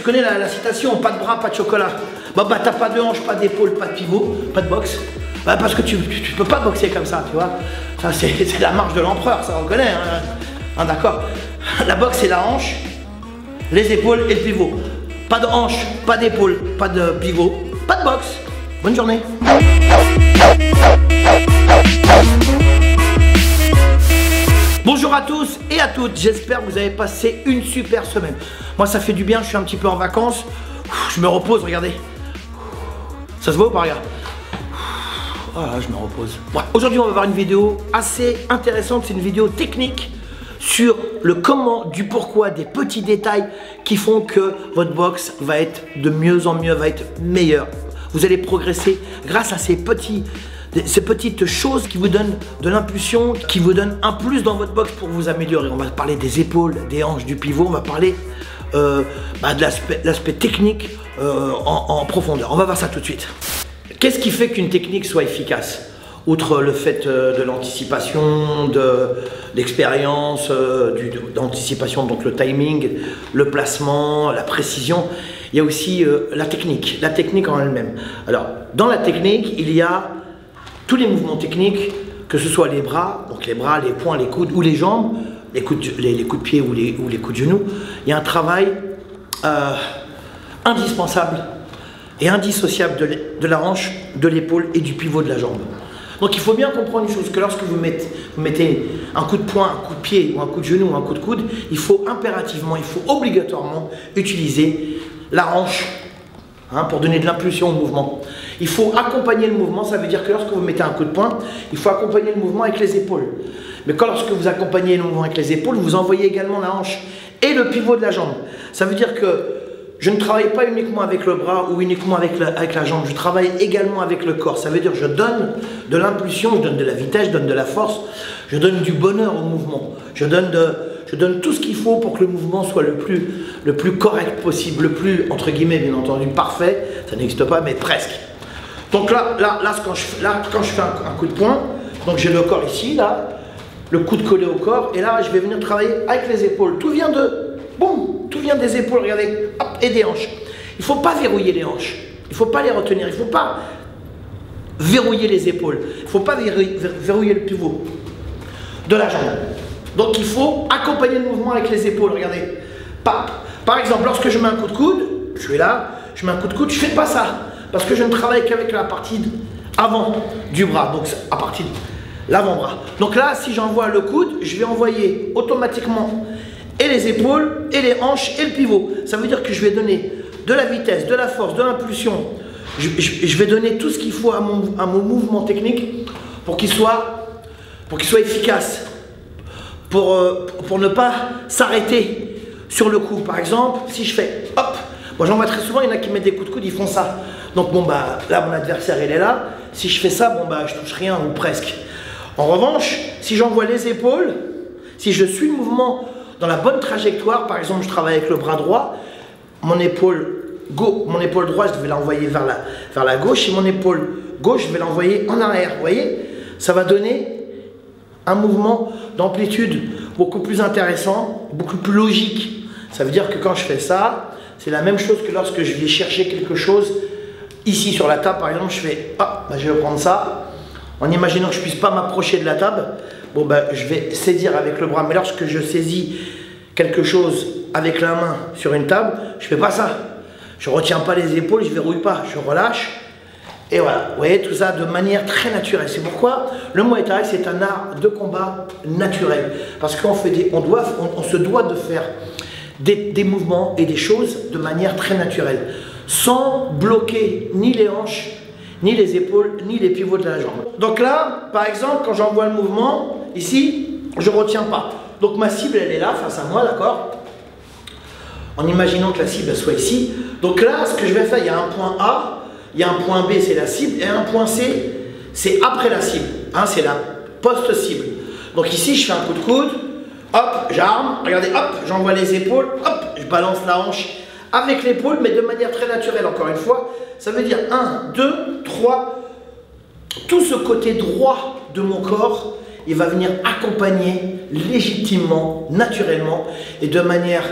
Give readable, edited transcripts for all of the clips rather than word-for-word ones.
connais la citation, pas de bras, pas de chocolat. Bah t'as pas de hanche, pas d'épaule, pas de pivot, pas de boxe. Bah parce que tu peux pas boxer comme ça, tu vois. Ça c'est la marche de l'empereur, ça on le connaît, hein, d'accord. La boxe c'est la hanche, les épaules et le pivot. Pas de hanche, pas d'épaule, pas de pivot, pas de boxe. Bonne journée. Bonjour à tous et à toutes, j'espère que vous avez passé une super semaine. Moi ça fait du bien, je suis un petit peu en vacances. Je me repose, regardez. Ça se voit ou pas, regarde. Voilà, je me repose. Bon, aujourd'hui on va voir une vidéo assez intéressante, c'est une vidéo technique sur le comment, du pourquoi, des petits détails qui font que votre boxe va être de mieux en mieux, va être meilleure. Vous allez progresser grâce à ces petites choses qui vous donnent de l'impulsion, qui vous donnent un plus dans votre boxe pour vous améliorer. On va parler des épaules, des hanches, du pivot, on va parler de l'aspect technique en profondeur. On va voir ça tout de suite. Qu'est-ce qui fait qu'une technique soit efficace? Outre le fait de l'anticipation, de l'expérience, d'anticipation, donc le timing, le placement, la précision, il y a aussi la technique en elle-même. Alors, dans la technique, il y a tous les mouvements techniques, que ce soit les bras, donc les bras, les poings, les coudes ou les jambes, les coups de pied ou les coups de genoux. Il y a un travail indispensable et indissociable de la hanche, de l'épaule et du pivot de la jambe. Donc il faut bien comprendre une chose, que lorsque vous mettez un coup de poing, un coup de pied ou un coup de genou ou un coup de coude, il faut impérativement, il faut obligatoirement utiliser la hanche pour donner de l'impulsion au mouvement. Il faut accompagner le mouvement, ça veut dire que lorsque vous mettez un coup de poing, il faut accompagner le mouvement avec les épaules. Mais lorsque vous accompagnez le mouvement avec les épaules, vous envoyez également la hanche et le pivot de la jambe. Ça veut dire que je ne travaille pas uniquement avec le bras ou uniquement avec la jambe, je travaille également avec le corps. Ça veut dire que je donne de l'impulsion, je donne de la vitesse, je donne de la force, je donne du bonheur au mouvement. Je donne tout ce qu'il faut pour que le mouvement soit le plus correct possible, le plus, entre guillemets, bien entendu, parfait. Ça n'existe pas, mais presque. Donc là quand je fais un coup de poing, donc j'ai le corps ici, là, le coude collé au corps, et là, je vais venir travailler avec les épaules. Tout vient tout vient des épaules, regardez, hop, et des hanches. Il ne faut pas verrouiller les hanches, il ne faut pas les retenir, il ne faut pas verrouiller les épaules, il ne faut pas verrouiller le pivot de la jambe. Donc il faut accompagner le mouvement avec les épaules, regardez. Par exemple, lorsque je mets un coup de coude, je suis là, je mets un coup de coude, je ne fais pas ça, parce que je ne travaille qu'avec la partie avant du bras, donc à partir de l'avant-bras. Donc là, si j'envoie le coude, je vais envoyer automatiquement et les épaules, et les hanches, et le pivot. Ça veut dire que je vais donner de la vitesse, de la force, de l'impulsion. Je vais donner tout ce qu'il faut à mon mouvement technique pour qu'il soit efficace. Pour ne pas s'arrêter sur le coup. Par exemple, si je fais hop, moi j'en vois très souvent, il y en a qui mettent des coups de coude, ils font ça. Donc bon bah là mon adversaire il est là. Si je fais ça, bon bah je touche rien ou presque. En revanche, si j'envoie les épaules, si je suis le mouvement dans la bonne trajectoire, par exemple je travaille avec le bras droit, mon épaule droite je vais l'envoyer vers la gauche et mon épaule gauche je vais l'envoyer en arrière. Vous voyez, ça va donner un mouvement d'amplitude beaucoup plus intéressant, beaucoup plus logique. Ça veut dire que quand je fais ça, c'est la même chose que lorsque je vais chercher quelque chose ici sur la table. Par exemple, je fais, ah, bah, je vais prendre ça, en imaginant que je ne puisse pas m'approcher de la table. Bon, bah, je vais saisir avec le bras, mais lorsque je saisis quelque chose avec la main sur une table, je ne fais pas ça. Je ne retiens pas les épaules, je ne verrouille pas, je relâche. Et voilà, vous voyez, tout ça de manière très naturelle. C'est pourquoi le Muay Thai, c'est un art de combat naturel. Parce qu'on se doit de faire des mouvements et des choses de manière très naturelle. Sans bloquer ni les hanches, ni les épaules, ni les pivots de la jambe. Donc là, par exemple, quand j'envoie le mouvement, ici, je ne retiens pas. Donc ma cible, elle est là, face à moi, d'accord? En imaginant que la cible soit ici. Donc là, ce que je vais faire, il y a un point A, il y a un point B, c'est la cible, et un point C, c'est après la cible. C'est la post-cible. Donc ici, je fais un coup de coude, hop, j'arme, regardez, hop, j'envoie les épaules, hop, je balance la hanche avec l'épaule, mais de manière très naturelle, encore une fois. Ça veut dire 1, 2, 3, tout ce côté droit de mon corps, il va venir accompagner légitimement, naturellement, et de manière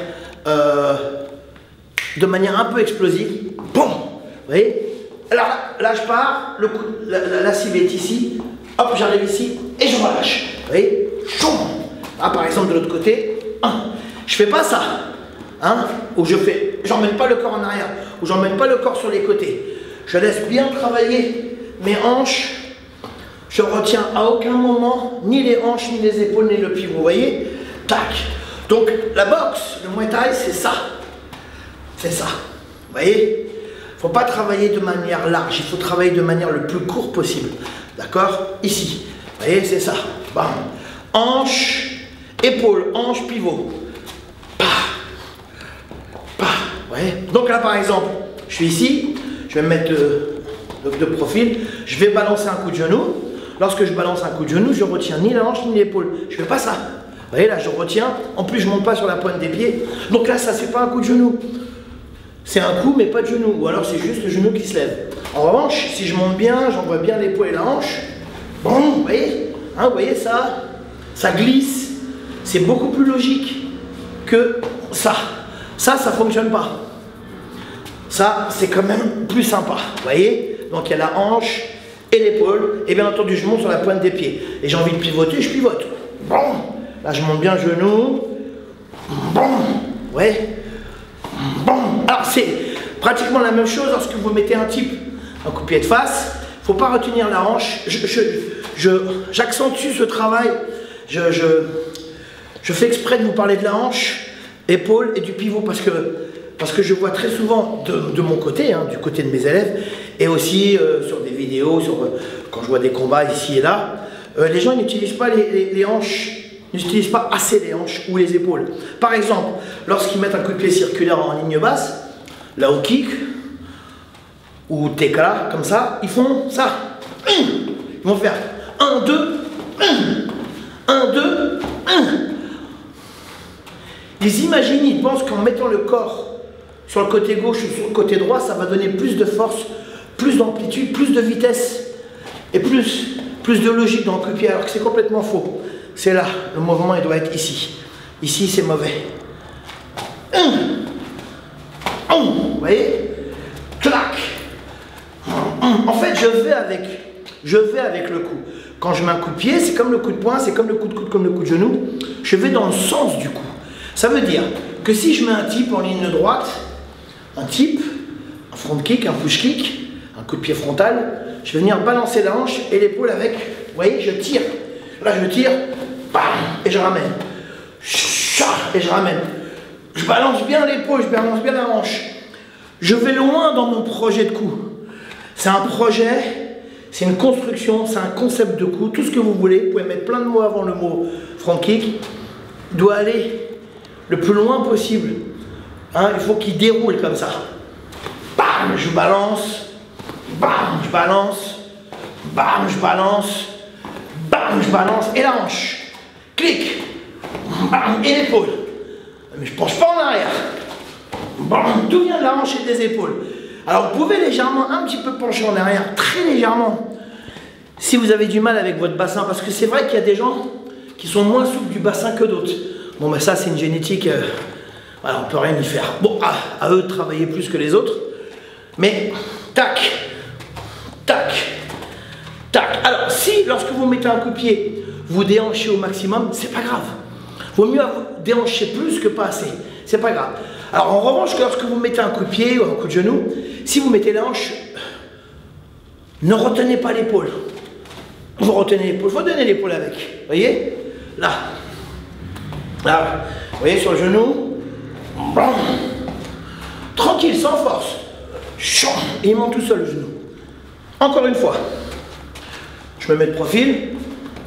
de manière un peu explosive. Boum. Vous voyez? Alors là, je pars, la cible est ici, hop, j'arrive ici et je relâche. Vous voyez? Là, par exemple, de l'autre côté, je fais pas ça, hein, où j'emmène pas le corps en arrière, où j'emmène pas le corps sur les côtés. Je laisse bien travailler mes hanches. Je retiens à aucun moment ni les hanches, ni les épaules, ni le pivot. Vous voyez? Tac. Donc la boxe, le Muay Thai, c'est ça. C'est ça. Vous voyez? Il ne faut pas travailler de manière large, il faut travailler de manière le plus courte possible. D'accord? Ici. Vous voyez, c'est ça. Bam. Hanche, épaule, hanche, pivot. Pah. Pah. Vous voyez? Donc là, par exemple, je suis ici, je vais me mettre de profil, je vais balancer un coup de genou. Lorsque je balance un coup de genou, je ne retiens ni la hanche ni l'épaule. Je ne fais pas ça. Vous voyez, là, je retiens. En plus, je ne monte pas sur la pointe des pieds. Donc là, ça, c'est pas un coup de genou. C'est un coup, mais pas de genou. Ou alors, c'est juste le genou qui se lève. En revanche, si je monte bien, j'envoie bien l'épaule et la hanche. Bon, vous voyez, hein, vous voyez ça? Ça glisse. C'est beaucoup plus logique que ça. Ça ne fonctionne pas. Ça, c'est quand même plus sympa. Vous voyez? Donc, il y a la hanche et l'épaule. Et bien entendu, je monte sur la pointe des pieds. Et j'ai envie de pivoter, je pivote. Bon. Là, je monte bien le genou. Bon. Ouais. Bon. Alors, c'est pratiquement la même chose lorsque vous mettez un type un coup de pied de face. Il ne faut pas retenir la hanche. J'accentue ce travail. Je fais exprès de vous parler de la hanche, épaule et du pivot parce que je vois très souvent de mon côté, hein, du côté de mes élèves, et aussi sur des vidéos, quand je vois des combats ici et là, les gens n'utilisent pas les hanches. N'utilisent pas assez les hanches ou les épaules. Par exemple, lorsqu'ils mettent un coup de pied circulaire en ligne basse, là au kick, ou TK, comme ça, ils font ça. Ils vont faire 1, 2, 1, 2, 1. Ils imaginent, ils pensent qu'en mettant le corps sur le côté gauche ou sur le côté droit, ça va donner plus de force, plus d'amplitude, plus de vitesse et plus de logique dans le coup de pied, alors que c'est complètement faux. C'est là, le mouvement il doit être ici. Ici c'est mauvais. Vous voyez? Clac. En fait je vais avec le coup. Quand je mets un coup de pied, c'est comme le coup de poing, c'est comme le coup de coude, comme le coup de genou. Je vais dans le sens du coup. Ça veut dire que si je mets un type en ligne droite, un front kick, un push kick, un coup de pied frontal, je vais venir balancer la hanche et l'épaule avec, vous voyez, je tire. Là je tire, bam, et je ramène. Et je ramène. Je balance bien l'épaule, je balance bien la hanche. Je vais loin dans mon projet de coup. C'est un projet, c'est une construction, c'est un concept de coup, tout ce que vous voulez. Vous pouvez mettre plein de mots avant le mot front kick. Il doit aller le plus loin possible. Hein, il faut qu'il déroule comme ça. Bam, je balance. Bam, je balance. Bam, je balance. Bam, je balance. Et la hanche. Clic. Bam, et l'épaule. Mais je ne penche pas en arrière. Bam, tout vient de la hanche et des épaules. Alors vous pouvez légèrement un petit peu pencher en arrière, très légèrement, si vous avez du mal avec votre bassin, parce que c'est vrai qu'il y a des gens qui sont moins souples du bassin que d'autres. Bon ben ça c'est une génétique, voilà, on ne peut rien y faire. Bon, à eux de travailler plus que les autres, mais tac, tac, tac. Alors si lorsque vous mettez un coup de pied, vous déhanchez au maximum, c'est pas grave. Vaut mieux déhancher plus que pas assez, c'est pas grave. Alors en revanche, lorsque vous mettez un coup de pied ou un coup de genou, si vous mettez la hanche, ne retenez pas l'épaule. Vous retenez l'épaule, il faut donner l'épaule avec. Vous voyez? Là. Là. Vous voyez sur le genou? Tranquille, sans force. Et il monte tout seul le genou. Encore une fois. Je me mets de profil.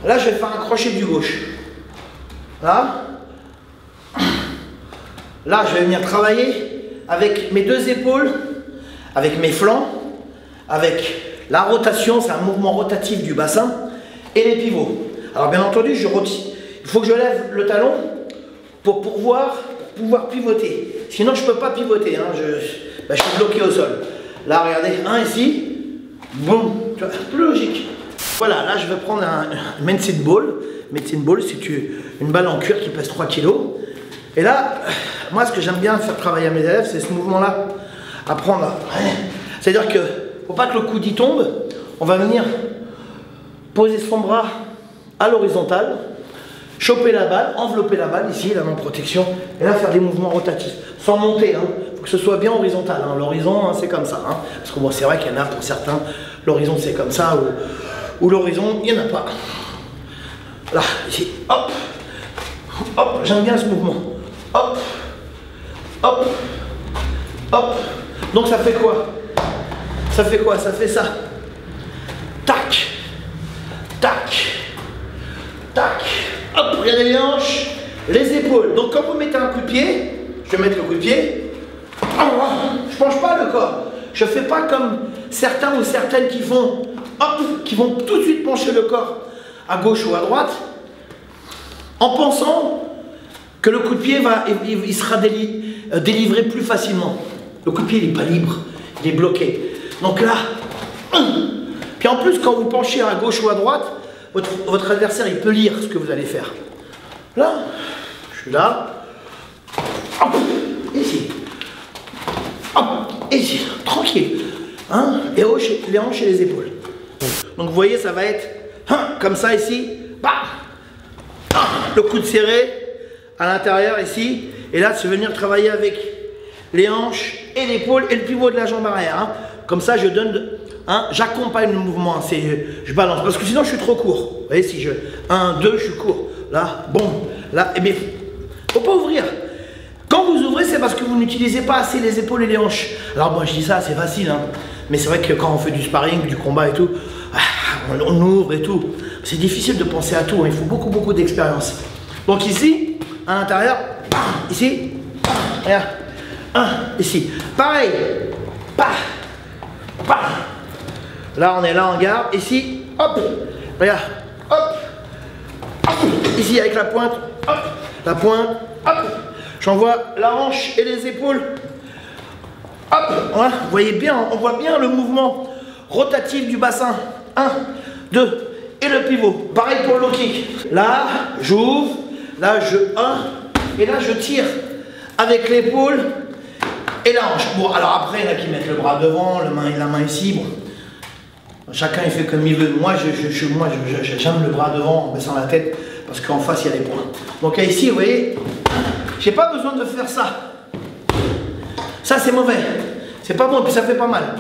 Là, je vais faire un crochet du gauche. Là. Là, je vais venir travailler avec mes deux épaules, avec mes flancs, avec la rotation, c'est un mouvement rotatif du bassin, et les pivots. Alors bien entendu, il faut que je lève le talon pour pouvoir pivoter. Sinon, je ne peux pas pivoter, hein. Je suis bloqué au sol. Là, regardez, un ici, boum, plus logique. Voilà, là, je vais prendre un medicine ball. Medicine ball, c'est une balle en cuir qui pèse 3 kg. Et là, moi ce que j'aime bien faire travailler à mes élèves, c'est ce mouvement-là. Apprendre à... C'est-à-dire que, faut pas que le coude y tombe, on va venir poser son bras à l'horizontale, choper la balle, envelopper la balle ici, la main en protection, et là faire des mouvements rotatifs, sans monter, hein. Faut que ce soit bien horizontal, hein. L'horizon hein, c'est comme ça, hein. Parce que bon, c'est vrai qu'il y en a pour certains, l'horizon c'est comme ça, ou l'horizon, il n'y en a pas. Là, ici, hop, hop, j'aime bien ce mouvement, hop, hop, hop. Donc ça fait quoi? Ça fait quoi? Ça fait ça. Tac, tac, tac. Hop, regardez les hanches, les épaules. Donc quand vous mettez un coup de pied, je vais mettre le coup de pied, je ne penche pas le corps. Je ne fais pas comme certains ou certaines qui font, hop, qui vont tout de suite pencher le corps à gauche ou à droite, en pensant que le coup de pied il sera délivré plus facilement. Le coup de pied, il n'est pas libre, il est bloqué. Donc là, puis en plus, quand vous penchez à gauche ou à droite, votre adversaire, il peut lire ce que vous allez faire. Là, je suis là, hop, ici, hop, ici, tranquille, hein, les hanches et les épaules. Donc vous voyez, ça va être comme ça ici, bah, le coude serré à l'intérieur ici, et là, c'est venir travailler avec les hanches et l'épaule et le pivot de la jambe arrière. Hein. Comme ça, je donne, hein, j'accompagne le mouvement, hein, je balance, parce que sinon je suis trop court. Vous voyez, si je 1, 2, je suis court. Là, bon, là, et bien, faut pas ouvrir. Quand vous ouvrez, c'est parce que vous n'utilisez pas assez les épaules et les hanches. Alors moi, je dis ça, c'est facile, hein, mais c'est vrai que quand on fait du sparring, du combat et tout, on ouvre et tout. C'est difficile de penser à tout, hein, il faut beaucoup d'expérience. Donc ici, à l'intérieur, ici, regarde. Ici, pareil, là on est là en garde, ici, hop, regarde, hop, ici avec la pointe, hop, j'envoie la hanche et les épaules, hop, voilà, vous voyez bien, on voit bien le mouvement rotatif du bassin, 1, 2, et le pivot, pareil pour le low kick, là, j'ouvre, là et là je tire avec l'épaule, et la hanche. Bon, alors après, il y en a qui mettent le bras devant, la main ici. Bon, chacun il fait comme il veut. Moi, j'aime le bras devant en baissant la tête parce qu'en face, il y a les points. Donc là, ici, vous voyez, j'ai pas besoin de faire ça. Ça, c'est mauvais. C'est pas bon, puis ça fait pas mal.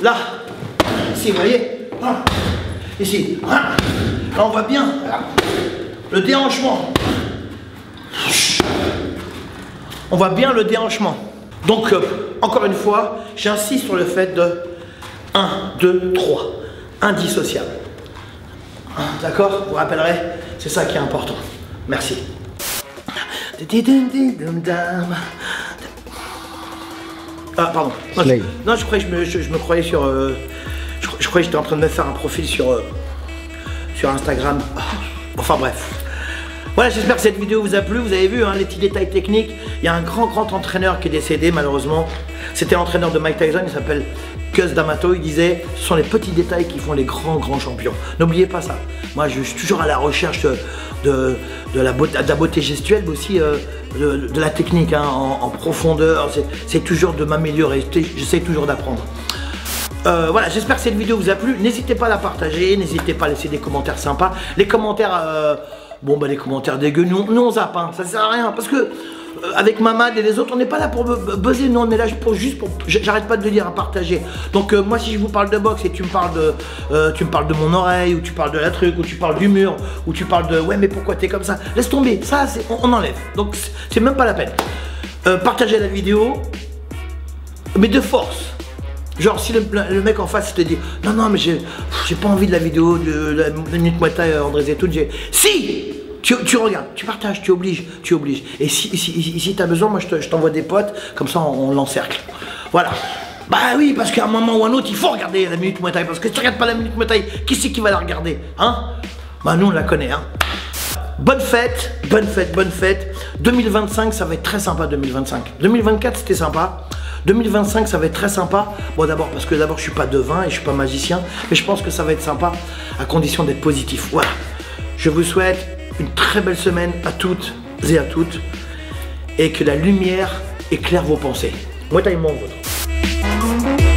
Là, ici, vous voyez, ici, là, on voit bien le déhanchement. On voit bien le déhanchement. Donc, encore une fois, j'insiste sur le fait de 1, 2, 3, indissociable. D'accord? Vous rappellerez, c'est ça qui est important. Merci. Ah, pardon. Non, je croyais que je me croyais sur... je croyais que j'étais en train de me faire un profil sur Instagram. Enfin bref. Voilà, j'espère que cette vidéo vous a plu. Vous avez vu hein, les petits détails techniques. Il y a un grand entraîneur qui est décédé malheureusement. C'était l'entraîneur de Mike Tyson, il s'appelle Cus D'Amato. Il disait, ce sont les petits détails qui font les grands champions. N'oubliez pas ça. Moi, je suis toujours à la recherche de la beauté gestuelle, mais aussi de la technique hein, en profondeur. C'est toujours de m'améliorer. J'essaie toujours d'apprendre. Voilà, j'espère que cette vidéo vous a plu. N'hésitez pas à la partager. N'hésitez pas à laisser des commentaires sympas. Les commentaires... Bon bah les commentaires dégueux, nous on zappe, hein, ça sert à rien, parce que avec Mamad et les autres, on n'est pas là pour buzzer, nous on est là juste pour, j'arrête pas de le dire, à partager. Donc moi si je vous parle de boxe et tu me parles de mon oreille, ou tu parles de la truc, ou tu parles du mur, ou tu parles de ouais mais pourquoi t'es comme ça, laisse tomber, ça on enlève, donc c'est même pas la peine. Partagez la vidéo, mais de force. Genre si le mec en face te dit non mais j'ai pas envie de la vidéo de la minute Muay Thai André Zetoun, si tu regardes, tu partages, tu obliges. Et si tu as besoin, moi je t'envoie des potes, comme ça on l'encercle. Voilà. Bah oui, parce qu'à un moment ou un autre, il faut regarder la minute Muay Thai, parce que si tu regardes pas la minute Muay Thai, qui c'est qui va la regarder, hein? Bah nous on la connaît, hein. Bonne fête. 2025, ça va être très sympa 2025. 2024, c'était sympa. 2025, ça va être très sympa. Bon, d'abord, parce que d'abord, je suis pas devin et je suis pas magicien, mais je pense que ça va être sympa à condition d'être positif. Voilà. Je vous souhaite une très belle semaine à toutes et à toutes. et que la lumière éclaire vos pensées. Moi, t'as une montre.